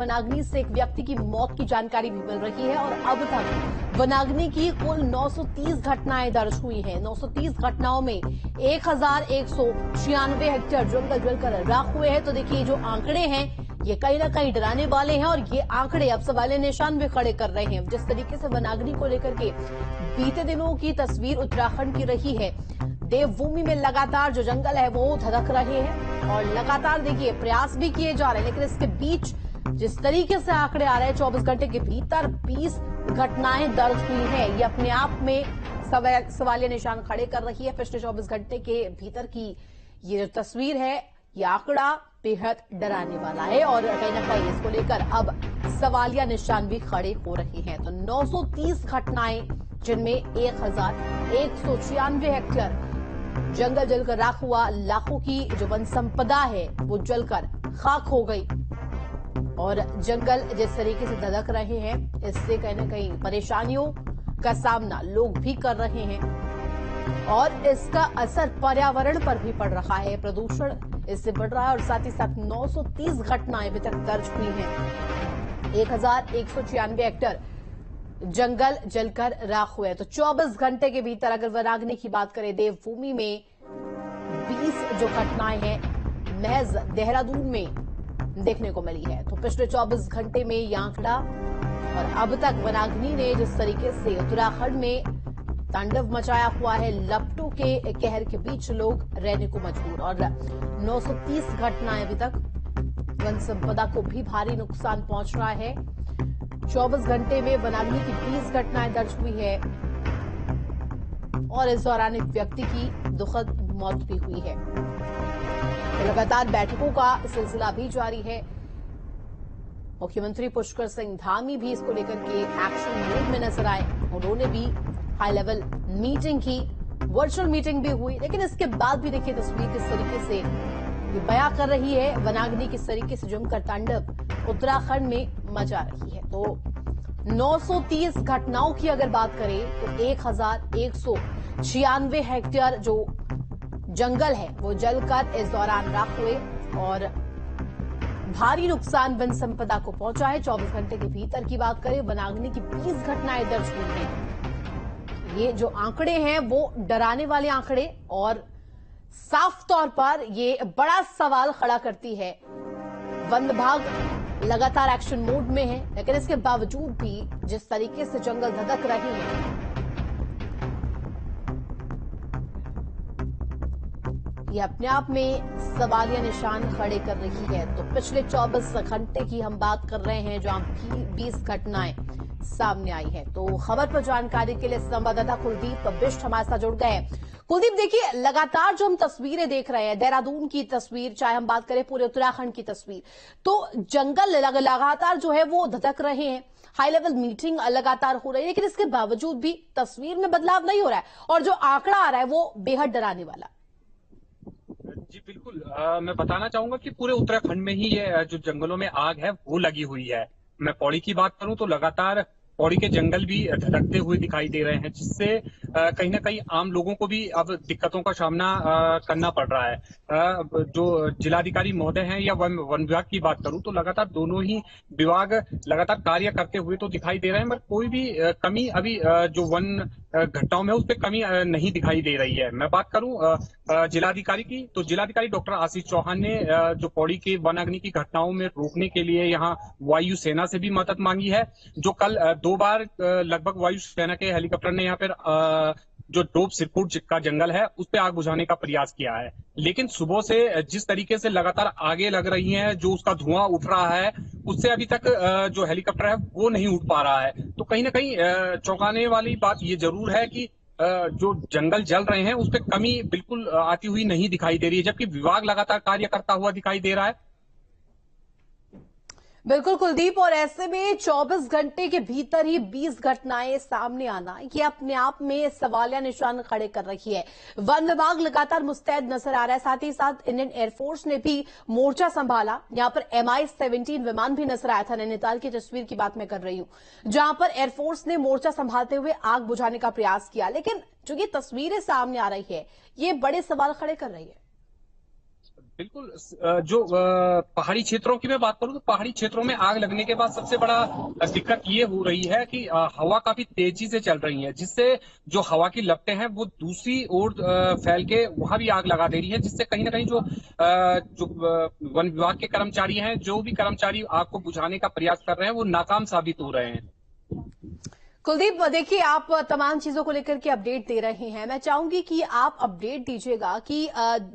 वनाग्नि से एक व्यक्ति की मौत की जानकारी भी मिल रही है और अब तक वनाग्नि की कुल 930 घटनाएं दर्ज हुई हैं। 930 घटनाओं में 1196 हेक्टेयर जंगल जलकर राख हुए हैं। तो देखिए, जो आंकड़े हैं ये कहीं ना कहीं डराने वाले हैं और ये आंकड़े अब सवालिया निशान भी खड़े कर रहे हैं। जिस तरीके से वनाग्नि को लेकर के बीते दिनों की तस्वीर उत्तराखंड की रही है, देवभूमि में लगातार जो जंगल है वो धधक रहे हैं और लगातार देखिए प्रयास भी किए जा रहे हैं, लेकिन इसके बीच जिस तरीके से आंकड़े आ रहे हैं 24 घंटे के भीतर 20 घटनाएं दर्ज हुई हैं, ये अपने आप में सवालिया निशान खड़े कर रही है। पिछले 24 घंटे के भीतर की ये जो तस्वीर है, ये आंकड़ा बेहद डराने वाला है और कहीं ना कहीं इसको लेकर अब सवालिया निशान भी खड़े हो रहे हैं। तो 930 घटनाएं, जिनमें 1196 हेक्टेयर जंगल जलकर राख हुआ, लाखों की जो वन संपदा है वो जलकर खाक हो गई और जंगल जिस तरीके से धधक रहे हैं, इससे कहीं ना कहीं परेशानियों का सामना लोग भी कर रहे हैं और इसका असर पर्यावरण पर भी पड़ रहा है। प्रदूषण इससे बढ़ रहा है और साथ ही साथ 930 घटनाएं अभी तक दर्ज हुई हैं। 1196 हेक्टेयर जंगल जलकर राख हुए। तो 24 घंटे के भीतर अगर वनाग्नि की बात करें, देवभूमि में 20 जो घटनाएं हैं महज देहरादून में देखने को मिली है। तो पिछले 24 घंटे में यह आंकड़ा और अब तक वनाग्नि ने जिस तरीके से उत्तराखंड में तांडव मचाया हुआ है, लपटों के कहर के बीच लोग रहने को मजबूर और 930 घटनाएं अभी तक वन संपदा को भी भारी नुकसान पहुंच रहा है। 24 घंटे में वनाग्नि की 20 घटनाएं दर्ज हुई है और इस दौरान एक व्यक्ति की दुखद मौत भी हुई है। लगातार बैठकों का सिलसिला भी जारी है। मुख्यमंत्री पुष्कर सिंह धामी भी इसको लेकर के एक्शन मोड में नजर आए। उन्होंने भी हाई लेवल मीटिंग की, वर्चुअल मीटिंग भी हुई, लेकिन इसके बाद भी देखिए तस्वीर किस तरीके से ये बयां कर रही है वनाग्नि किस तरीके से जमकर तांडव उत्तराखंड में मचा रही है। तो 930 घटनाओं की अगर बात करें तो 1196 हेक्टेयर जो जंगल है वो जलकर इस दौरान राख हुए और भारी नुकसान वन संपदा को पहुंचा है। 24 घंटे के भीतर की बात करें, वनाग्नि की 20 घटनाएं दर्ज हुई हैं। ये जो आंकड़े हैं वो डराने वाले आंकड़े और साफ तौर पर ये बड़ा सवाल खड़ा करती है। वन विभाग लगातार एक्शन मोड में है, लेकिन इसके बावजूद भी जिस तरीके से जंगल धधक रहे हैं, ये अपने आप में सवालिया निशान खड़े कर रही है। तो पिछले 24 घंटे की हम बात कर रहे हैं जहां 20 घटनाएं सामने आई है। तो खबर पर जानकारी के लिए संवाददाता कुलदीप बिष्ट हमारे साथ जुड़ गए हैं। कुलदीप, देखिए लगातार जो हम तस्वीरें देख रहे हैं, देहरादून की तस्वीर, चाहे हम बात करें पूरे उत्तराखंड की तस्वीर, तो जंगल लगातार जो है वो धधक रहे हैं, हाई लेवल मीटिंग लगातार हो रही है, लेकिन इसके बावजूद भी तस्वीर में बदलाव नहीं हो रहा है और जो आंकड़ा आ रहा है वो बेहद डराने वाला। जी बिल्कुल, मैं बताना चाहूंगा कि पूरे उत्तराखंड में ही ये जो जंगलों में आग है वो लगी हुई है। मैं पौड़ी की बात करूं तो लगातार पौड़ी के जंगल भी धधकते हुए दिखाई दे रहे हैं, जिससे कहीं ना कहीं आम लोगों को भी अब दिक्कतों का सामना करना पड़ रहा है। जो जिलाधिकारी महोदय हैं या वन विभाग की बात करूं तो लगातार दोनों ही विभाग लगातार कार्य करते हुए तो दिखाई दे रहे हैं, मगर कोई भी कमी अभी जो वन घटनाओं में उस पर कमी नहीं दिखाई दे रही है। मैं बात करूं जिलाधिकारी की, तो जिलाधिकारी डॉक्टर आशीष चौहान ने जो पौड़ी के वनाग्नि की घटनाओं में रोकने के लिए यहाँ वायु सेना से भी मदद मांगी है। जो कल 2 बार लगभग वायु सेना के हेलीकॉप्टर ने यहाँ पर जो डोब सिरपुर का जंगल है उस पे आग बुझाने का प्रयास किया है, लेकिन सुबह से जिस तरीके से लगातार आगे लग रही हैं, जो उसका धुआं उठ रहा है, उससे अभी तक जो हेलीकॉप्टर है वो नहीं उठ पा रहा है। तो कहीं ना कहीं चौंकाने वाली बात ये जरूर है कि जो जंगल जल रहे हैं उस पर कमी बिल्कुल आती हुई नहीं दिखाई दे रही है, जबकि विभाग लगातार कार्य करता हुआ दिखाई दे रहा है। बिल्कुल कुलदीप, और ऐसे में 24 घंटे के भीतर ही 20 घटनाएं सामने आना ये अपने आप में सवालिया निशान खड़े कर रही है। वन विभाग लगातार मुस्तैद नजर आ रहा है, साथ ही साथ इंडियन एयरफोर्स ने भी मोर्चा संभाला। यहां पर MI-17 विमान भी नजर आया था। नैनीताल की तस्वीर की बात मैं कर रही हूं, जहां पर एयरफोर्स ने मोर्चा संभालते हुए आग बुझाने का प्रयास किया, लेकिन जो ये तस्वीरें सामने आ रही है ये बड़े सवाल खड़े कर रही है। बिल्कुल। जो पहाड़ी क्षेत्रों की मैं बात करूं तो पहाड़ी क्षेत्रों में आग लगने के बाद सबसे बड़ा दिक्कत ये हो रही है कि हवा काफी तेजी से चल रही है, जिससे जो हवा की लपटें हैं वो दूसरी ओर फैल के वहां भी आग लगा दे रही है, जिससे कहीं ना कहीं जो वन विभाग के कर्मचारी हैं, जो भी कर्मचारी आग को बुझाने का प्रयास कर रहे हैं, वो नाकाम साबित हो रहे हैं। कुलदीप, देखिए आप तमाम चीजों को लेकर के अपडेट दे रहे हैं। मैं चाहूंगी कि आप अपडेट दीजिएगा कि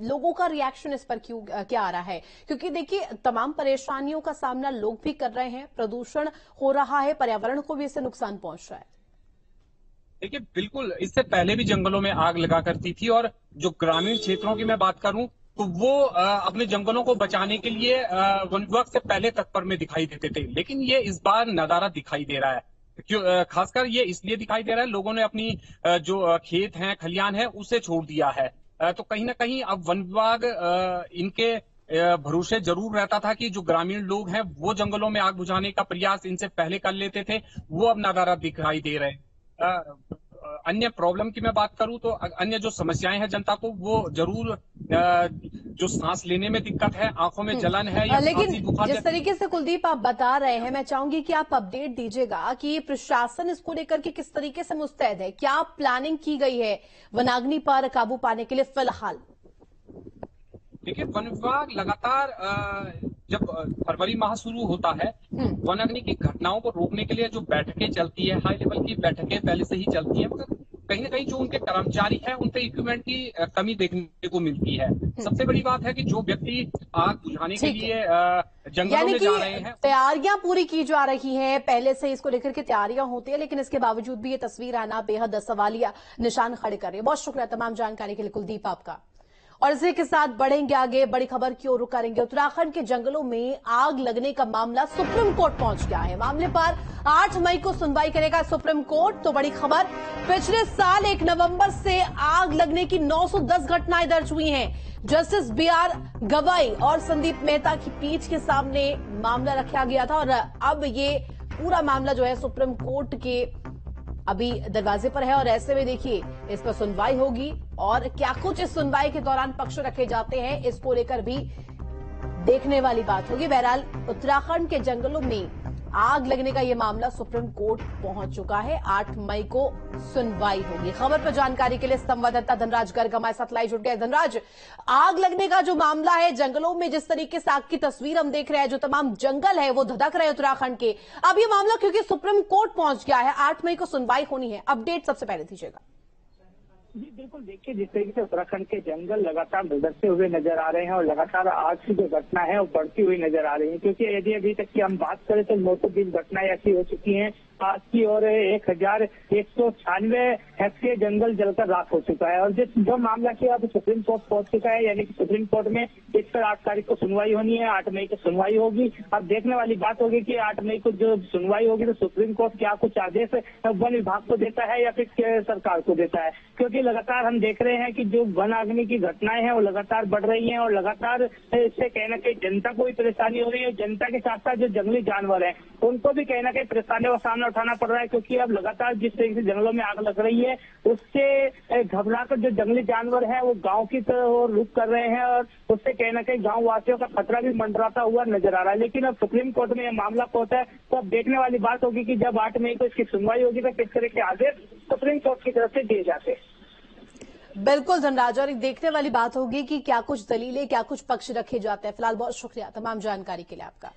लोगों का रिएक्शन इस पर क्या आ रहा है, क्योंकि देखिए तमाम परेशानियों का सामना लोग भी कर रहे हैं, प्रदूषण हो रहा है, पर्यावरण को भी इससे नुकसान पहुंच रहा है। देखिए बिल्कुल, इससे पहले भी जंगलों में आग लगा करती थी, और जो ग्रामीण क्षेत्रों की मैं बात करूं तो वो अपने जंगलों को बचाने के लिए वन विभाग से पहले तत्पर में दिखाई देते थे, लेकिन ये इस बार नदारा दिखाई दे रहा है। क्यों? खासकर ये इसलिए दिखाई दे रहा है, लोगों ने अपनी जो खेत हैं, खलियान है, उसे छोड़ दिया है। तो कहीं ना कहीं अब वन विभाग इनके भरोसे जरूर रहता था कि जो ग्रामीण लोग हैं वो जंगलों में आग बुझाने का प्रयास इनसे पहले कर लेते थे, वो अब नदारा दिखाई दे रहे हैं। अन्य प्रॉब्लम की मैं बात करूं तो अन्य जो समस्याएं हैं जनता को, वो जरूर जो सांस लेने में दिक्कत है, आंखों में जलन है या लेकिन बुखार, जिस तरीके से कुलदीप आप बता रहे हैं, मैं चाहूंगी कि आप अपडेट दीजिएगा कि प्रशासन इसको लेकर के किस तरीके से मुस्तैद है, क्या प्लानिंग की गई है वनाग्नि पर काबू पाने के लिए फिलहाल? देखिए वन विभाग लगातार जब फरवरी माह शुरू होता है, वन अग्नि की घटनाओं को रोकने के लिए जो बैठकें चलती है, हाई लेवल की बैठकें पहले से ही चलती है, मगर कहीं ना कहीं जो उनके कर्मचारी हैं, उनके इक्विपमेंट की कमी देखने को मिलती है। सबसे बड़ी बात है कि जो व्यक्ति आग बुझाने के लिए जंगलों में जा रहे हैं, तैयारियां पूरी की जा रही हैं, पहले से इसको लेकर के तैयारियां होती है, लेकिन इसके बावजूद भी ये तस्वीर आना बेहद सवालिया निशान खड़े कर रही है। बहुत शुक्रिया तमाम जानकारी के लिए कुलदीप आपका। और इसी के साथ बढ़ेंगे आगे, बड़ी खबर की ओर रुख करेंगे। उत्तराखंड के जंगलों में आग लगने का मामला सुप्रीम कोर्ट पहुंच गया है। मामले पर 8 मई को सुनवाई करेगा सुप्रीम कोर्ट। तो बड़ी खबर, पिछले साल 1 नवंबर से आग लगने की 910 घटनाएं दर्ज हुई हैं। जस्टिस BR गवाई और संदीप मेहता की पीठ के सामने मामला रखा गया था, और अब ये पूरा मामला जो है सुप्रीम कोर्ट के अभी दरवाजे पर है, और ऐसे में देखिए इस पर सुनवाई होगी, और क्या कुछ इस सुनवाई के दौरान पक्ष रखे जाते हैं, इसको लेकर भी देखने वाली बात होगी। बहरहाल उत्तराखंड के जंगलों में आग लगने का यह मामला सुप्रीम कोर्ट पहुंच चुका है। 8 मई को सुनवाई होगी। खबर पर जानकारी के लिए संवाददाता धनराज गर्ग हमारे साथ लाइव जुड़ गए। धनराज, आग लगने का जो मामला है जंगलों में, जिस तरीके से आग की तस्वीर हम देख रहे हैं, जो तमाम जंगल है वो धधक रहे उत्तराखंड के, अब ये मामला क्योंकि सुप्रीम कोर्ट पहुंच गया है, 8 मई को सुनवाई होनी है, अपडेट सबसे पहले दीजिएगा। जी बिल्कुल, देखिए जिस तरीके से उत्तराखंड के जंगल लगातार धधकते हुए नजर आ रहे हैं, और लगातार आग की जो घटना है वो बढ़ती हुई नजर आ रही है, क्योंकि यदि अभी तक की हम बात करें तो 920 घटनाएं ऐसी हो चुकी हैं आज की, और 1196 हेक्टेयर जंगल जलकर राख हो चुका है। और जो मामला किया अब सुप्रीम कोर्ट पहुंच चुका है, यानी कि सुप्रीम कोर्ट में इस पर 8 तारीख को सुनवाई होनी है, 8 मई को सुनवाई होगी। अब देखने वाली बात होगी कि 8 मई को जो सुनवाई होगी तो सुप्रीम कोर्ट क्या कुछ आदेश वन विभाग को देता है या फिर सरकार को देता है, क्योंकि लगातार हम देख रहे हैं कि जो वन अग्नि की घटनाएं हैं वो लगातार बढ़ रही हैं, और लगातार इससे कहीं ना कहीं जनता को भी परेशानी हो रही है। जनता के साथ साथ जो जंगली जानवर हैं उनको भी कहीं ना कहीं परेशानियों का सामना उठाना पड़ रहा है, क्योंकि अब लगातार जिस तरीके से जंगलों में आग लग रही है उससे घबराकर जो जंगली जानवर है वो गांव की तरफ रुख कर रहे हैं, और उससे कहीं ना कहीं गांव वासियों का खतरा भी मंडराता हुआ नजर आ रहा है। लेकिन अब सुप्रीम कोर्ट में यह मामला पहुंचा है, तो अब देखने वाली बात होगी कि जब 8 मई को इसकी सुनवाई होगी तो किस तरह के आदेश सुप्रीम कोर्ट की तरफ से दिए जाते हैं। बिल्कुल धनराज, और देखने वाली बात होगी कि क्या कुछ दलीलें, क्या कुछ पक्ष रखे जाते हैं। फिलहाल बहुत शुक्रिया तमाम जानकारी के लिए आपका।